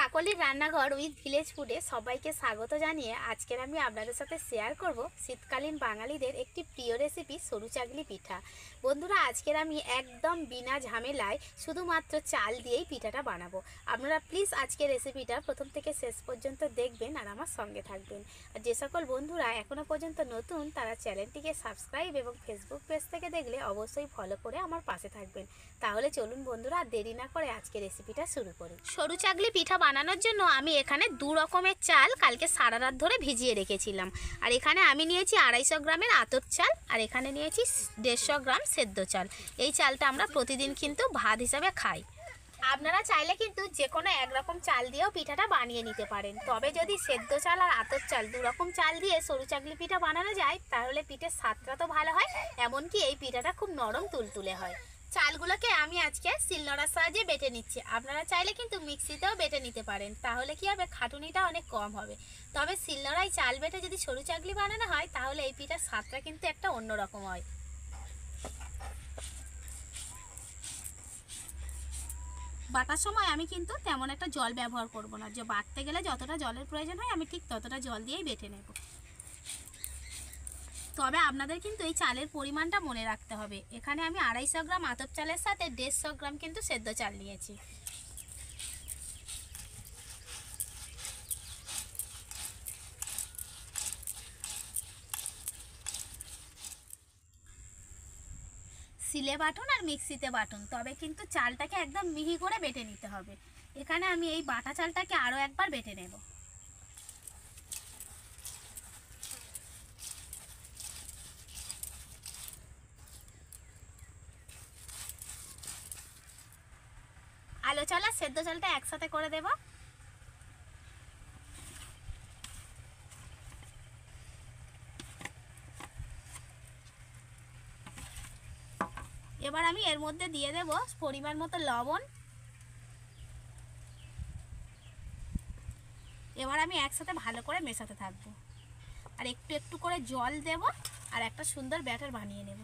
কাকলির রান্নাঘর with village ফুডে সবাইকে স্বাগত জানিয়ে আজকের আমি আপনাদের সাথে শেয়ার করব শীতকালীন বাঙালিদের একটি প্রিয় রেসিপি সরু চাগলি পিঠা। বন্ধুরা, আজকের আমি একদম বিনা ঝামেলায় শুধুমাত্র চাল দিয়েই পিঠাটা বানাবো। আপনারা প্লিজ আজকের রেসিপিটা প্রথম থেকে শেষ পর্যন্ত দেখবেন আর আমার সঙ্গে থাকবেন। আর যে সকল বন্ধুরা এখনও পর্যন্ত নতুন তারা চ্যানেলটিকে সাবস্ক্রাইব এবং ফেসবুক পেজ থেকে দেখলে অবশ্যই ফলো করে আমার পাশে থাকবেন। তাহলে চলুন বন্ধুরা, দেরি না করে আজকে রেসিপিটা শুরু করি। সরু চাগলি পিঠা বানানোর জন্য আমি এখানে দু রকমের চাল কালকে সারা রাত ধরে ভিজিয়ে রেখেছিলাম। আর এখানে আমি নিয়েছি 250 গ্রামের আতপ চাল, আর এখানে নিয়েছি 150 গ্রাম সেদ্ধ চাল। এই চালটা আমরা প্রতিদিন কিন্তু ভাত হিসাবে খাই। আপনারা চাইলে কিন্তু যে কোনো একরকম চাল দিয়েও পিঠাটা বানিয়ে নিতে পারেন, তবে যদি সেদ্ধ চাল আর আতপ চাল দু রকম চাল দিয়ে সরু চাগলি পিঠা বানানো যায় তাহলে পিঠের স্বাদটা তো ভালো হয়, এমনকি এই পিঠাটা খুব নরম তুলতুলে হয়। চালগুলোকে আমি আজকে শিলনোড়ার সাহায্যে বেটে নিচ্ছি। আপনারা চাইলে কিন্তু মিক্সিতেও বেটে নিতে পারেন, তাহলে কি হবে, খাটুনিটা অনেক কম হবে। তবে শিলনোড়ায় চাল বেটে যদি সরু চাগলি বানানো হয় তাহলে এই পিঠার স্বাদটা কিন্তু একটা অন্যরকম হয়। বাটার সময় আমি কিন্তু তেমন একটা জল ব্যবহার করব না, যে বাটতে গেলে যতটা জলের প্রয়োজন হয় আমি ঠিক ততটা জল দিয়েই বেটে নেব। তবে আপনাদের কিন্তু এই চালের পরিমাণটা মনে রাখতে হবে। এখানে আমি 250 গ্রাম আতপ চালের সাথে 150 গ্রাম কিন্তু সেদ্ধ চাল নিয়েছি। শিলে বাটুন আর মিক্সিতে বাটুন, তবে কিন্তু চালটাকে একদম মিহি করে বেটে নিতে হবে। এখানে আমি এই বাটা চালটাকে আরও একবার বেটে নেব। আলো চাল আর সেদ্ধ চালটা একসাথে করে দেব। এবার আমি এর মধ্যে দিয়ে দেব পরিমাণ মতো লবণ। এবার আমি একসাথে ভালো করে মেশাতে থাকবো, আর একটু একটু করে জল দেব, আর একটা সুন্দর ব্যাটার বানিয়ে নেব।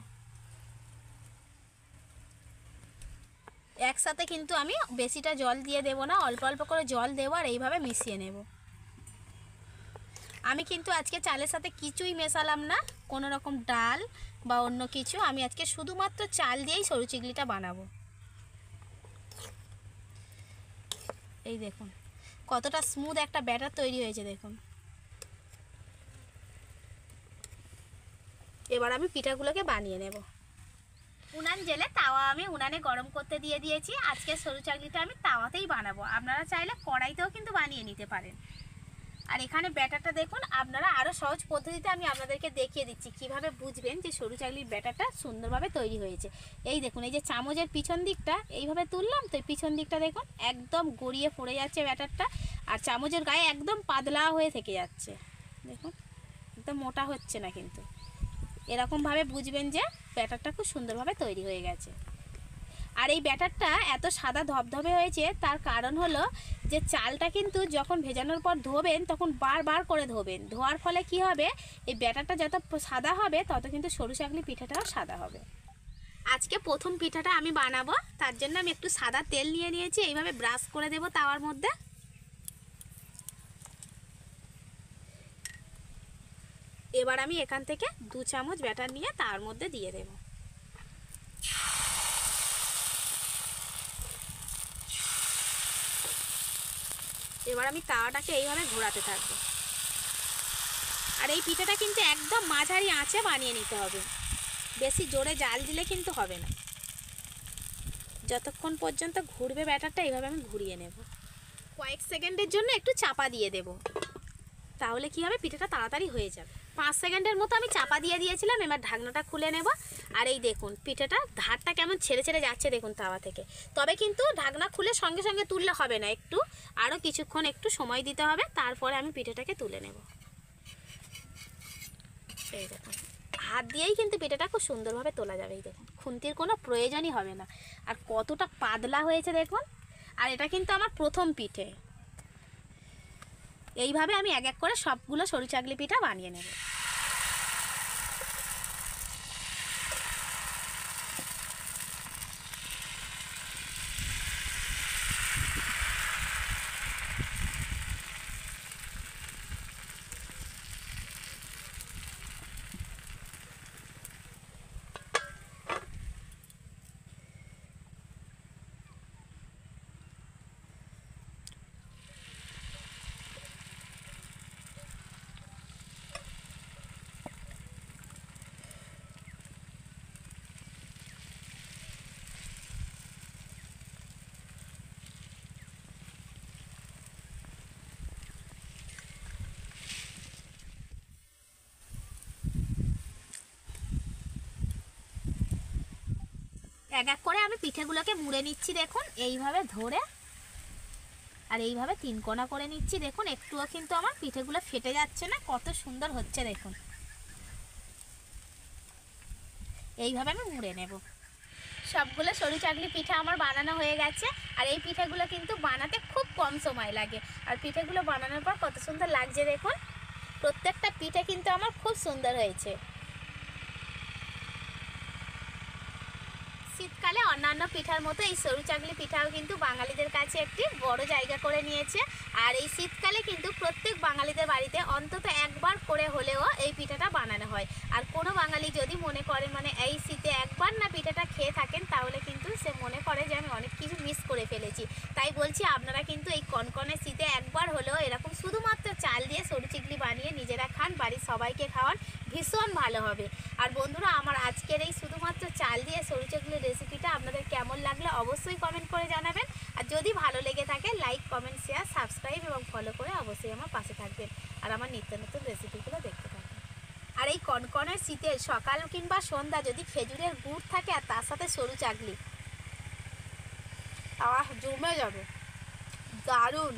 একসাথে কিন্তু আমি বেশিটা জল দিয়ে দেব না, অল্প অল্প করে জল দেব আর এইভাবে মিশিয়ে নেব। আমি কিন্তু আজকে চালের সাথে কিছুই মেশালাম না, কোনো রকম ডাল বা অন্য কিছু। আমি আজকে শুধুমাত্র চাল দিয়েই সরু চিগলিটা বানাবো। এই দেখুন কতটা স্মুথ একটা ব্যাটার তৈরি হয়েছে, দেখুন। এবার আমি পিঠাগুলোকে বানিয়ে নেব। উনান জেলে তাওয়া আমি উনানে গরম করতে দিয়ে দিয়েছি। আজকে সরু চাগলিটা আমি তাওয়াতেই বানাবো, আপনারা চাইলে কড়াইতেও কিন্তু বানিয়ে নিতে পারেন। আর এখানে ব্যাটারটা দেখুন, আপনারা আরও সহজ পদ্ধতিতে আমি আপনাদেরকে দেখিয়ে দিচ্ছি কিভাবে বুঝবেন যে সরু চাগলির ব্যাটারটা সুন্দরভাবে তৈরি হয়েছে। এই দেখুন, এই যে চামচের পিছন দিকটা এইভাবে তুললাম, তো পিছন দিকটা দেখুন একদম গড়িয়ে পড়ে যাচ্ছে ব্যাটারটা, আর চামচের গায়ে একদম পাতলা হয়ে থেকে যাচ্ছে। দেখুন একদম মোটা হচ্ছে না, কিন্তু এরকমভাবে বুঝবেন যে ব্যাটারটা খুব সুন্দরভাবে তৈরি হয়ে গেছে। আর এই ব্যাটারটা এত সাদা ধবধবে হয়েছে তার কারণ হলো যে চালটা কিন্তু যখন ভেজানোর পর ধোবেন তখন বারবার করে ধোবেন। ধোয়ার ফলে কি হবে, এই ব্যাটারটা যত সাদা হবে তত কিন্তু সরু চাগলি পিঠাটাও সাদা হবে। আজকে প্রথম পিঠাটা আমি বানাবো, তার জন্য আমি একটু সাদা তেল নিয়ে নিয়েছি। এইভাবে ব্রাশ করে দেব তাওয়ার মধ্যে। এবার আমি এখান থেকে 2 চামচ ব্যাটার নিয়ে তার মধ্যে দিয়ে দেব। এবার আমি তাওয়াটাকে এইভাবে ঘোরাতে থাকবো। আর এই পিঠাটা কিন্তু একদম মাঝারি আঁচে বানিয়ে নিতে হবে, বেশি জোরে জাল দিলে কিন্তু হবে না। যতক্ষণ পর্যন্ত ঘুরবে ব্যাটারটা এইভাবে আমি ঘুরিয়ে নেব। কয়েক সেকেন্ডের জন্য একটু চাপা দিয়ে দেব, তাহলে কি হবে, পিঠাটা তাড়াতাড়ি হয়ে যাবে। 5 সেকেন্ডের মতো আমি চাপা দিয়ে দিয়েছিলাম। এবার ঢাকনাটা খুলে নেব। আর এই দেখুন পিঠাটা ধারটা কেমন ছেড়ে ছেড়ে যাচ্ছে দেখুন তাওয়া থেকে। তবে কিন্তু ঢাকনা খুলে সঙ্গে সঙ্গে তুললে হবে না, একটু আরও কিছুক্ষণ একটু সময় দিতে হবে, তারপরে আমি পিঠাটাকে তুলে নেব। এই দেখুন হাত দিয়েই কিন্তু পিঠাটা খুব সুন্দরভাবে তোলা যাবে। এই দেখুন খুন্তির কোনো প্রয়োজনই হবে না। আর কতটা পাতলা হয়েছে দেখুন। আর এটা কিন্তু আমার প্রথম পিঠে। এইভাবে আমি এক এক করে সবগুলো সরু চাগলি পিঠা বানিয়ে নেব। এক এক করে আমি পিঠেগুলোকে মুড়ে নিচ্ছি, দেখুন এইভাবে ধরে, আর এইভাবে 3 কোনা করে নিচ্ছি। দেখুন একটুও কিন্তু আমার পিঠেগুলো ফেটে যাচ্ছে না, কত সুন্দর হচ্ছে দেখুন। এইভাবে আমি মুড়ে নেব। সবগুলো সরু চাকলি পিঠা আমার বানানো হয়ে গেছে। আর এই পিঠাগুলো কিন্তু বানাতে খুব কম সময় লাগে। আর পিঠেগুলো বানানোর পর কত সুন্দর লাগছে দেখুন। প্রত্যেকটা পিঠে কিন্তু আমার খুব সুন্দর হয়েছে। শীতকালে অন্যান্য পিঠার মতো এই সরু চাকলি পিঠাও কিন্তু বাঙালিদের কাছে একটি বড় জায়গা করে নিয়েছে। আর এই শীতকালে কিন্তু প্রত্যেক বাঙালিদের বাড়িতে অন্তত একবার করে হলেও এই পিঠাটা বানানো হয়। আর কোনো বাঙালি যদি মনে করেন মানে এই শীতে একবার না পিঠাটা খেয়ে থাকেন, তাহলে কিন্তু সে মনে করে যে আমি অনেক কিছু মিস করে ফেলেছি। তাই বলছি আপনারা কিন্তু এই কনকনে শীতে একবার হলেও এরকম শুধুমাত্র চাল দিয়ে সরু চিকলি বানিয়ে নিজেরা খান, বাড়ির সবাইকে খাওয়ান, ভীষণ ভালো হবে। আর বন্ধুরা, আমার আজকের এই শুধুমাত্র চাল দিয়ে সরু চাকলির রেসিপিটা আপনাদের কেমন লাগলো অবশ্যই কমেন্ট করে জানাবেন। আর যদি ভালো লেগে থাকে লাইক, কমেন্ট, শেয়ার, সাবস্ক্রাইব এবং ফলো করে অবশ্যই আমার পাশে থাকবেন আর আমার নিত্য নতুন রেসিপিগুলো দেখতে থাকবেন। আর এই কনকনের শীতের সকাল কিংবা সন্ধ্যা যদি খেজুরের গুড় থাকে আর তার সাথে সরু চাকলি, জমে যাবে, দারুণ।